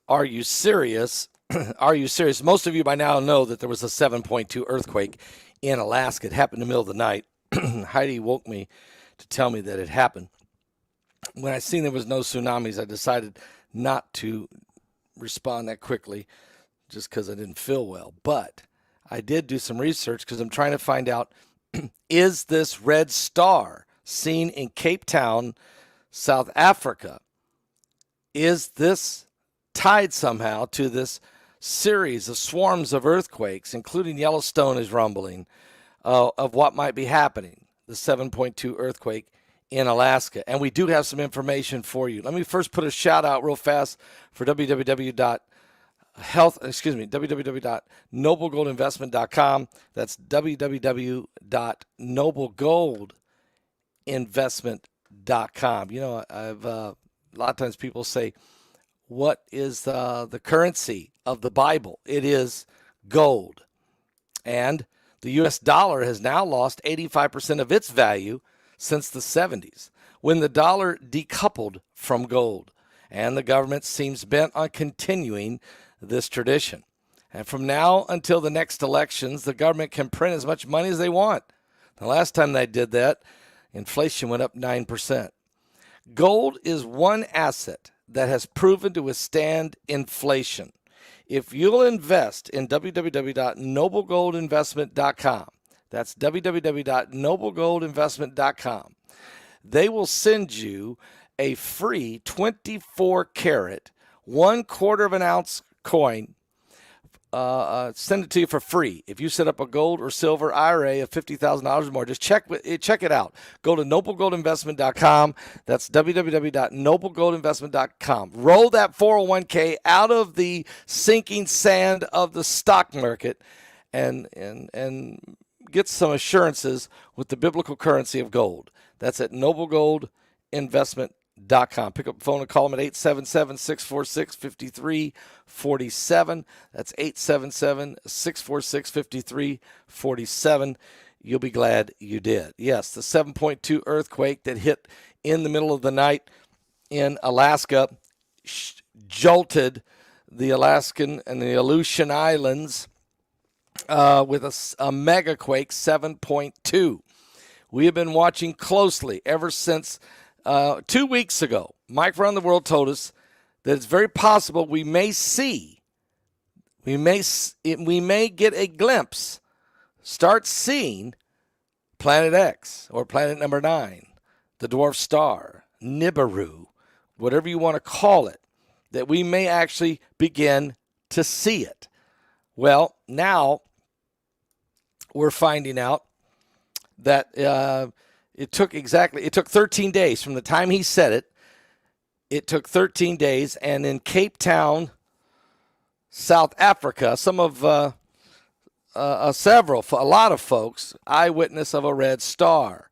Are you serious? Are you serious? Most of you by now know that there was a 7.2 earthquake in Alaska. It happened in the middle of the night. Heidi woke me to tell me that it happened. When I seen there was no tsunamis, I decided not to respond that quickly just because I didn't feel well. But I did do some research because I'm trying to find out, is this red star seen in Cape Town, South Africa, is this tied somehow to this series of swarms of earthquakes, including Yellowstone is rumbling, of what might be happening, the 7.2 earthquake in Alaska. And we do have some information for you. Let me first put a shout out real fast for www.noblegoldinvestment.com. That's www.noblegoldinvestment.com. You know, I've a lot of times people say, what is the currency of the Bible? It is gold. And the U.S. dollar has now lost 85% of its value since the 70s, when the dollar decoupled from gold. And the government seems bent on continuing this tradition. And from now until the next elections, the government can print as much money as they want. The last time they did that, inflation went up 9%. Gold is one asset that has proven to withstand inflation. If you'll invest in www.noblegoldinvestment.com, that's www.noblegoldinvestment.com, they will send you a free 24-karat, 1/4 of an ounce coin. Send it to you for free. If you set up a gold or silver IRA of $50,000 or more, just check it out. Go to noblegoldinvestment.com. That's www.noblegoldinvestment.com. Roll that 401k out of the sinking sand of the stock market and get some assurances with the biblical currency of gold. That's at noblegoldinvestment.com. Pick up the phone and call them at 877-646-5347. That's 877-646-5347. You'll be glad you did. Yes, the 7.2 earthquake that hit in the middle of the night in Alaska jolted the Alaskan and the Aleutian Islands with a mega quake, 7.2. We have been watching closely ever since 2 weeks ago. Mike around the world told us that it's very possible we may get a glimpse, start seeing Planet X or Planet Number 9, the dwarf star, Nibiru, whatever you want to call it, that we may actually begin to see it. Well, now we're finding out that it took 13 days from the time he said it. It took 13 days, and in Cape Town, South Africa, a lot of folks, eyewitness of a red star.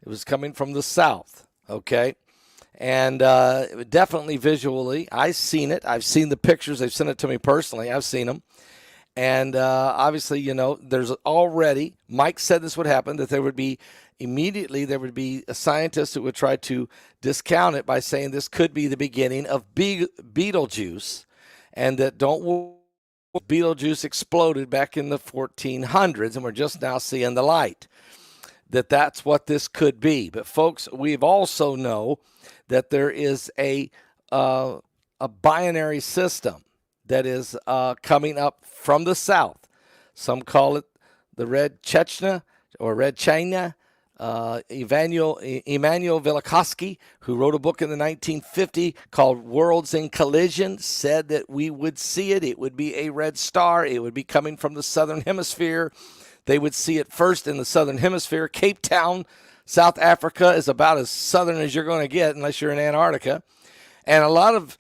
It was coming from the south, okay? And definitely visually, I've seen it. I've seen the pictures. They've sent it to me personally. I've seen them. And obviously, you know, there's already, Mike said this would happen, that there would be a scientist who would try to discount it by saying this could be the beginning of Betelgeuse, and that Betelgeuse exploded back in the 1400s, and we're just now seeing the light. That's what this could be. But folks, we've also know that there is a binary system that is coming up from the south. Some call it the Red Chechnya or Red China. Emmanuel Velikovsky, who wrote a book in the 1950s called Worlds in Collision, said that we would see it. It would be a red star. It would be coming from the southern hemisphere. They would see it first in the southern hemisphere. Cape Town, South Africa, is about as southern as you're going to get unless you're in Antarctica. And a lot of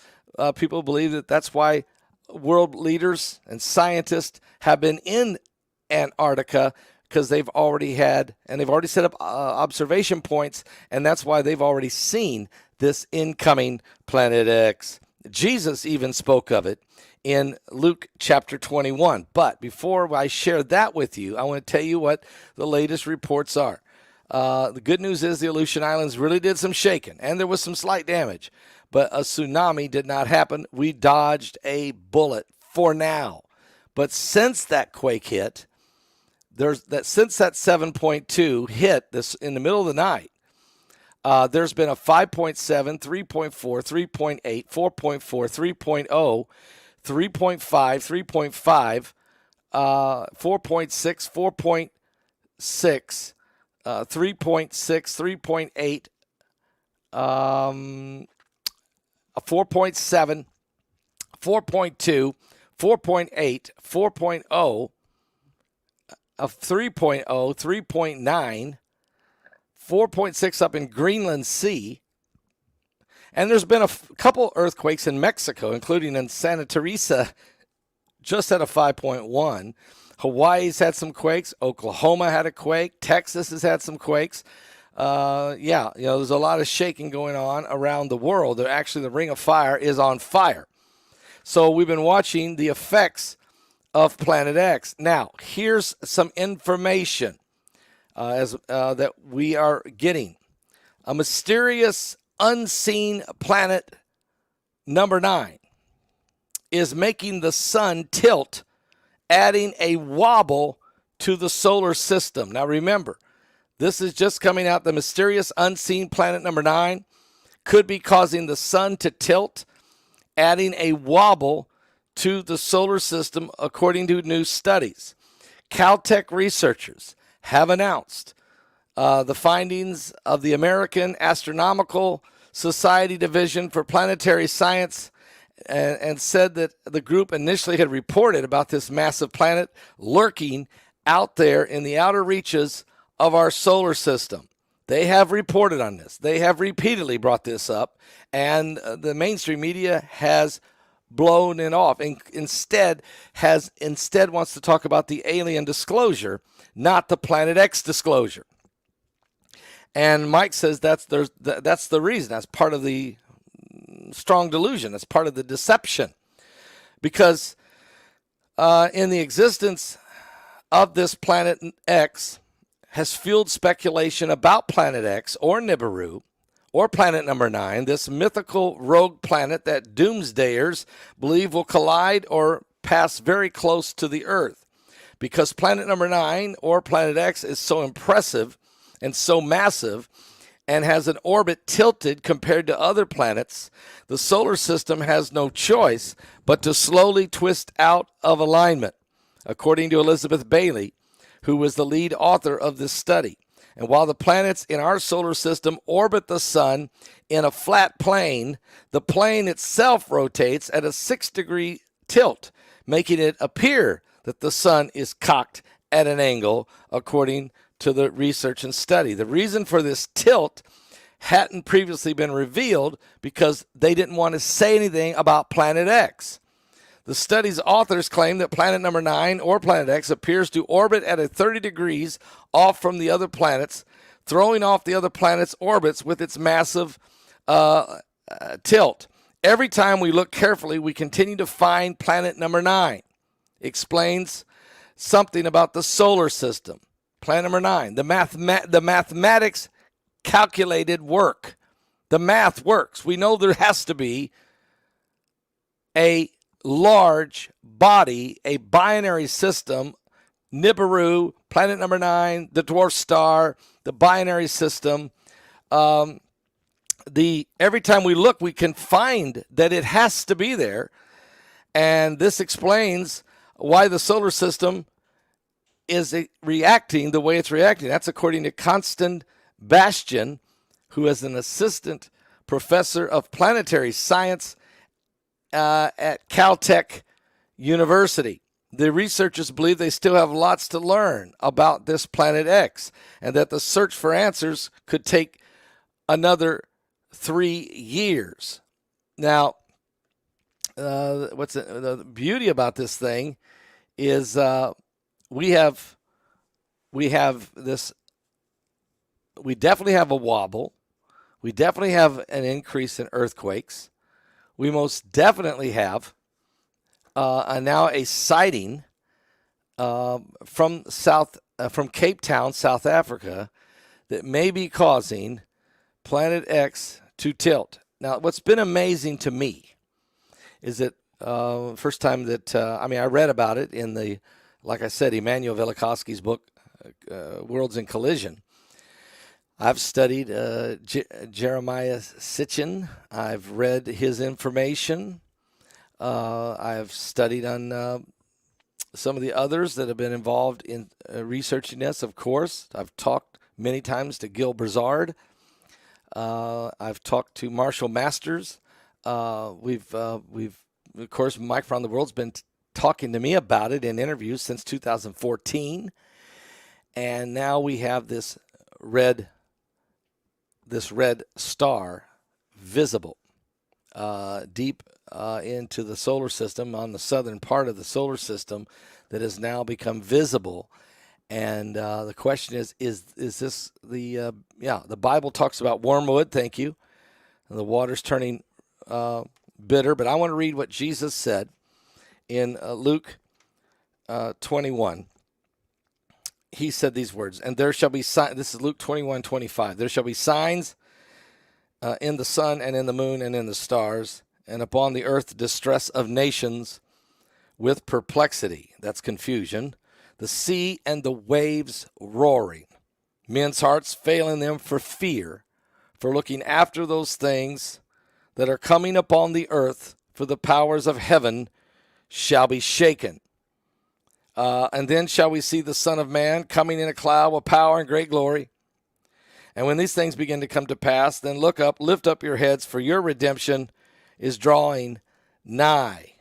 people believe that that's why world leaders and scientists have been in Antarctica, because they've already set up observation points, and that's why they've already seen this incoming Planet X. Jesus even spoke of it in Luke chapter 21. But before I share that with you, I want to tell you what the latest reports are. The good news is the Aleutian Islands really did some shaking, and there was some slight damage, but a tsunami did not happen. We dodged a bullet for now. But since that quake hit, since that 7.2 hit this in the middle of the night, there's been a 5.7, 3.4, 3.8, 4.4, 3.0, 3.5, 3.5, 4.6, 4.6, 3.6, 3.8, 4.7, 4.2, 4.8, 4.0, 3.0, 3.9, 4.6 up in Greenland Sea. And there's been a couple earthquakes in Mexico, including in Santa Teresa, just at a 5.1. Hawaii's had some quakes. Oklahoma had a quake. Texas has had some quakes. There's a lot of shaking going on around the world. Actually, the Ring of Fire is on fire. So we've been watching the effects of Planet X. Now, here's some information that we are getting. A mysterious, unseen planet number 9 is making the sun tilt, adding a wobble to the solar system. Now, remember, this is just coming out. The mysterious, unseen planet number 9 could be causing the sun to tilt, adding a wobble to the solar system, according to new studies. Caltech researchers have announced the findings of the American Astronomical Society Division for Planetary Science and said that the group initially had reported about this massive planet lurking out there in the outer reaches of our solar system. They have reported on this. They have repeatedly brought this up, and the mainstream media has blown it off and instead wants to talk about the alien disclosure, not the Planet X disclosure. And Mike says that's the reason. That's part of the strong delusion. That's part of the deception. Because in the existence of this Planet X has fueled speculation about Planet X or Nibiru or Planet number 9, this mythical rogue planet that doomsdayers believe will collide or pass very close to the Earth. Because Planet number 9 or Planet X is so impressive and so massive and has an orbit tilted compared to other planets, the solar system has no choice but to slowly twist out of alignment, according to Elizabeth Bailey, who was the lead author of this study. And while the planets in our solar system orbit the sun in a flat plane, the plane itself rotates at a 6-degree tilt, making it appear that the sun is cocked at an angle, according to the research and study. The reason for this tilt hadn't previously been revealed because they didn't want to say anything about Planet X. The study's authors claim that Planet number 9 or Planet X appears to orbit at a 30 degrees off from the other planets, throwing off the other planets' orbits with its massive tilt. Every time we look carefully, we continue to find Planet number 9. Explains something about the solar system. Planet number 9. The mathematics calculated work. The math works. We know there has to be a large body, a binary system, Nibiru, Planet number 9, the dwarf star, the binary system. Every time we look, we can find that it has to be there. And this explains why the solar system is reacting the way it's reacting. That's according to Constant Bastian, who is an assistant professor of planetary science at Caltech University. The researchers believe they still have lots to learn about this Planet X and that the search for answers could take another 3 years. Now, the beauty about this thing is we definitely have a wobble. We definitely have an increase in earthquakes. We most definitely have now a sighting from Cape Town, South Africa, that may be causing Planet X to tilt. Now, what's been amazing to me is that first time that, I read about it in the, like I said, Immanuel Velikovsky's book, Worlds in Collision. I've studied Jeremiah Sitchin. I've read his information. I've studied on some of the others that have been involved in researching this, of course. I've talked many times to Gil Brazard. I've talked to Marshall Masters. We've of course, Mike from the World's been talking to me about it in interviews since 2014. And now we have this red star visible deep into the solar system, on the southern part of the solar system, that has now become visible. And the question is this the Bible talks about wormwood, thank you, and the water's turning bitter. But I want to read what Jesus said in Luke 21. He said these words, and there shall be signs. This is Luke 21:25. There shall be signs in the sun and in the moon and in the stars, and upon the earth distress of nations with perplexity. That's confusion. The sea and the waves roaring. Men's hearts failing them for fear, for looking after those things that are coming upon the earth, for the powers of heaven shall be shaken. And then shall we see the Son of Man coming in a cloud with power and great glory. And when these things begin to come to pass, then look up, lift up your heads, for your redemption is drawing nigh.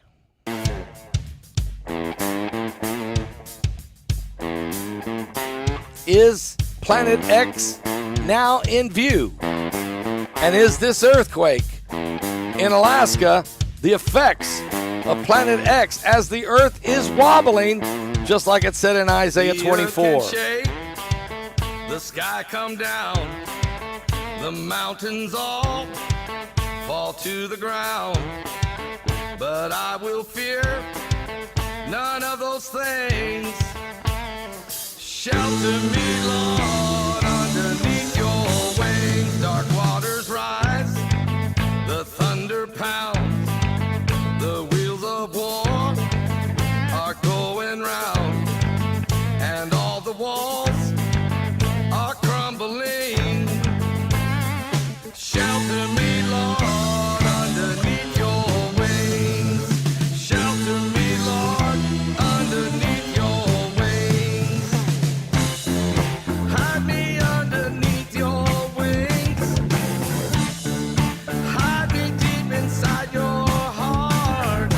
Is Planet X now in view? And is this earthquake in Alaska the effects of Planet X as the earth is wobbling, just like it said in Isaiah 24? The earth can shake, the sky come down, the mountains all fall to the ground. But I will fear none of those things. Shelter me, Lord, underneath your wings. Dark waters rise, the thunder pounds, the wheels of war are going round, and all the walls are crumbling. Shelter me, Lord, underneath your wings. Shelter me, Lord, underneath your wings. Hide me underneath your wings. Hide me deep inside your heart.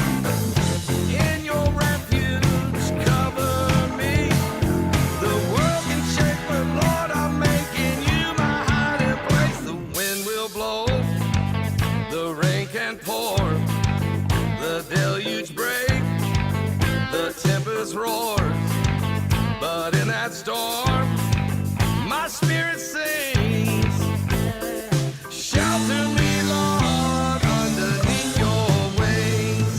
In your refuge, cover me. The world can shake, but Lord, I'm making you my hiding place. The wind will blow, the rain can pour, the deluge break, the tempest roars. But in that storm, my spirit sings. Shelter me, Lord, underneath your wings.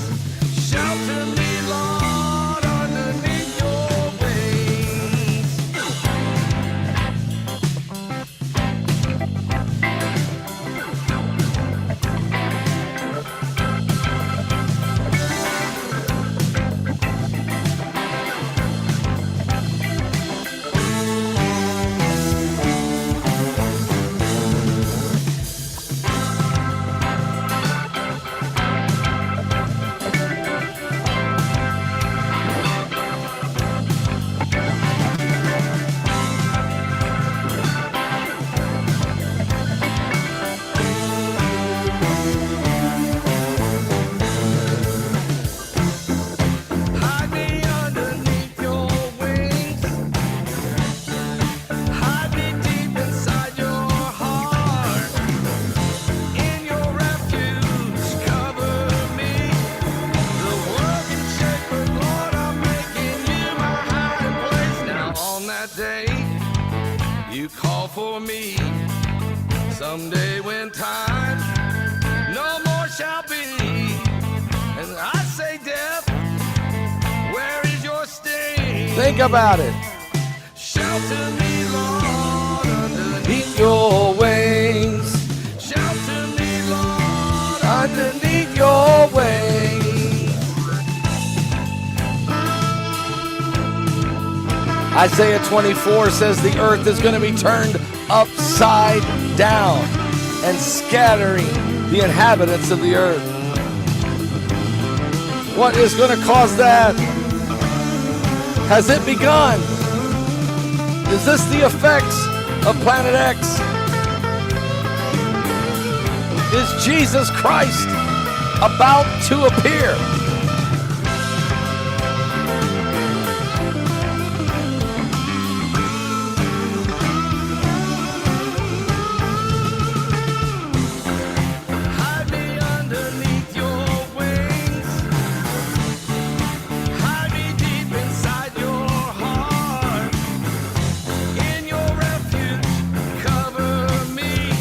Shelter me, Lord, underneath your wings. Hide me underneath your wings. Hide me deep inside your heart. In your refuge, cover me. The world can shake, but Lord, I'm making you my hiding place. Now on that day, you call for me. Someday when time no more shall be, and I say, death, where is your sting? Think about it. Shelter me, Lord, underneath underneath your wings. Shelter me, Lord, Underneath your wings. Isaiah 24 says the earth is going to be turned upside down and scattering the inhabitants of the earth. What is going to cause that? Has it begun? Is this the effects of Planet X? Is Jesus Christ about to appear? hide me underneath your wings. Hide me deep inside your heart. In your refuge, cover me.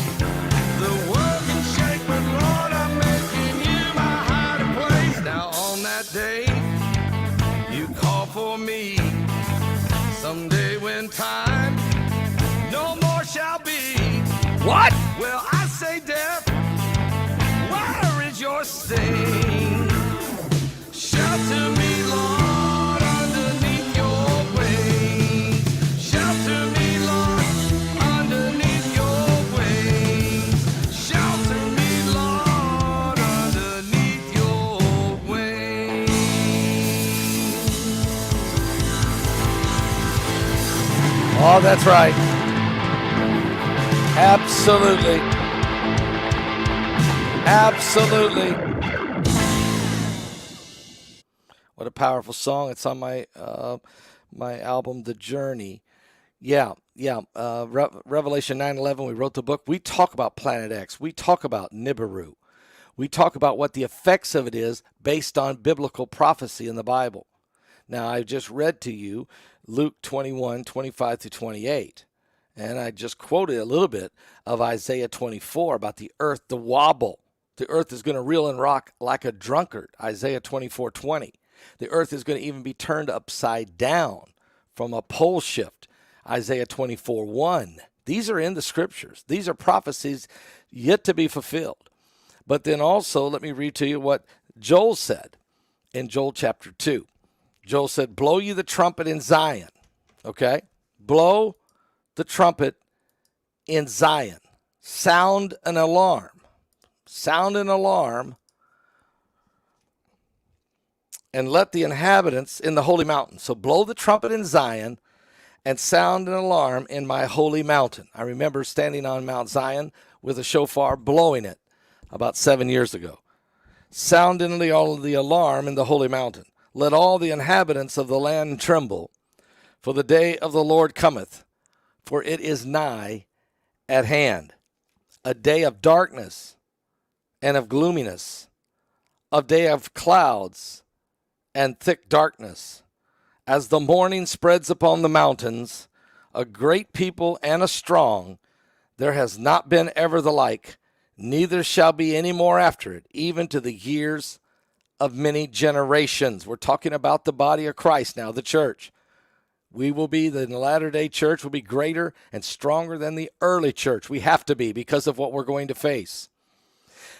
The world can shake, but Lord, I'm making you my hiding place. Now on that day, you call for me. Someday when time no more shall be. What? Well, I say, death, where is your sting? Shelter me, Lord, underneath your wings. Shelter me, Lord, underneath your wings. Shelter me, Lord, underneath your wings. Oh, that's right. Absolutely. Absolutely. What a powerful song. It's on my my album, The Journey. Yeah. Revelation 9:11, we wrote the book. We talk about Planet X. We talk about Nibiru. We talk about what the effects of it is based on biblical prophecy in the Bible. Now, I just read to you Luke 21:25-28. And I just quoted a little bit of Isaiah 24 about the earth, the wobble. The earth is going to reel and rock like a drunkard, Isaiah 24:20. The earth is going to even be turned upside down from a pole shift, Isaiah 24:1. These are in the scriptures. These are prophecies yet to be fulfilled. But then also, let me read to you what Joel said in Joel chapter 2. Joel said, blow you the trumpet in Zion. Okay? Blow the trumpet in Zion. Sound an alarm. Sound an alarm. And let the inhabitants in the holy mountain. So blow the trumpet in Zion and sound an alarm in my holy mountain. I remember standing on Mount Zion with a shofar blowing it about 7 years ago. Sound in the alarm in the holy mountain. Let all the inhabitants of the land tremble, for the day of the Lord cometh, for it is nigh at hand. A day of darkness and of gloominess, a day of clouds and thick darkness. As the morning spreads upon the mountains, a great people and a strong, there has not been ever the like, neither shall be any more after it, even to the years of many generations. We're talking about the body of Christ now, the church. We will be, the latter-day church will be greater and stronger than the early church. We have to be because of what we're going to face.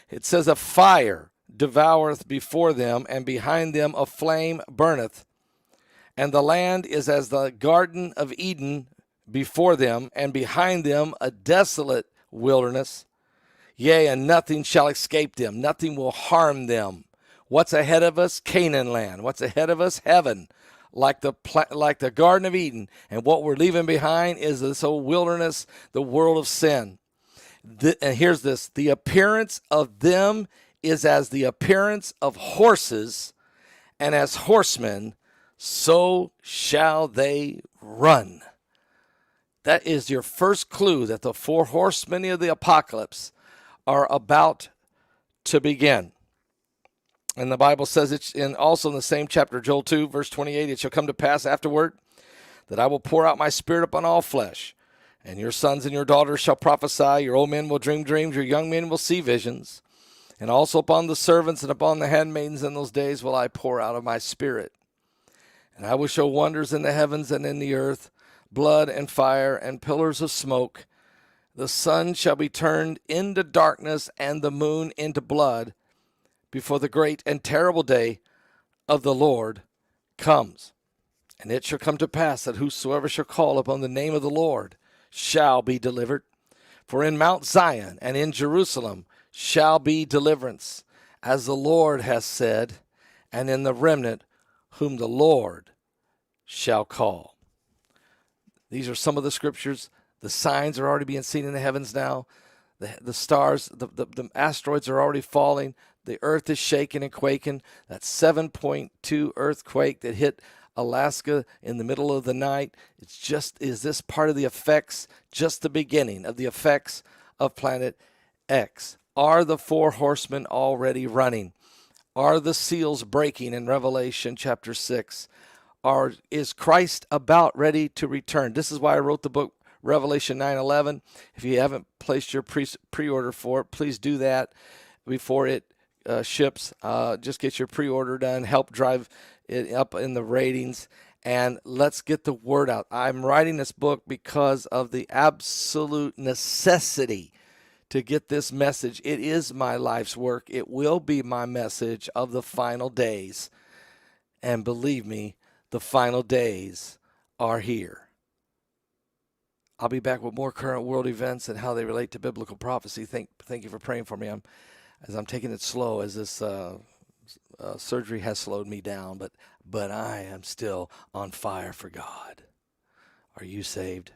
It says, a fire devoureth before them, and behind them a flame burneth. And the land is as the Garden of Eden before them, and behind them a desolate wilderness. Yea, and nothing shall escape them. Nothing will harm them. What's ahead of us? Canaan land. What's ahead of us? Heaven. Like the Garden of Eden. And what we're leaving behind is this old wilderness, the world of sin. And here's this. The appearance of them is as the appearance of horses, and as horsemen, so shall they run. That is your first clue that the four horsemen of the apocalypse are about to begin. And the Bible says it's also in the same chapter, Joel 2, verse 28, it shall come to pass afterward that I will pour out my spirit upon all flesh, and your sons and your daughters shall prophesy, your old men will dream dreams, your young men will see visions, and also upon the servants and upon the handmaidens in those days will I pour out of my spirit. And I will show wonders in the heavens and in the earth, blood and fire and pillars of smoke. the sun shall be turned into darkness and the moon into blood before the great and terrible day of the Lord comes. And it shall come to pass that whosoever shall call upon the name of the Lord shall be delivered. For in Mount Zion and in Jerusalem shall be deliverance, as the Lord has said, and in the remnant whom the Lord shall call. These are some of the scriptures. The signs are already being seen in the heavens now. The stars, the asteroids are already falling. The earth is shaking and quaking. That 7.2 earthquake that hit Alaska in the middle of the night. Is this part of the effects, just the beginning of the effects of Planet X? Are the four horsemen already running? Are the seals breaking in Revelation chapter 6? Is Christ about ready to return? This is why I wrote the book Revelation 9:11. If you haven't placed your pre-order for it, please do that before it ships. Just get your pre-order done. Help drive it up in the ratings, and let's get the word out. I'm writing this book because of the absolute necessity to get this message. It is my life's work. It will be my message of the final days. And believe me, the final days are here. I'll be back with more current world events and how they relate to biblical prophecy. Thank you for praying for me. As I'm taking it slow, as this surgery has slowed me down, but I am still on fire for God. Are you saved?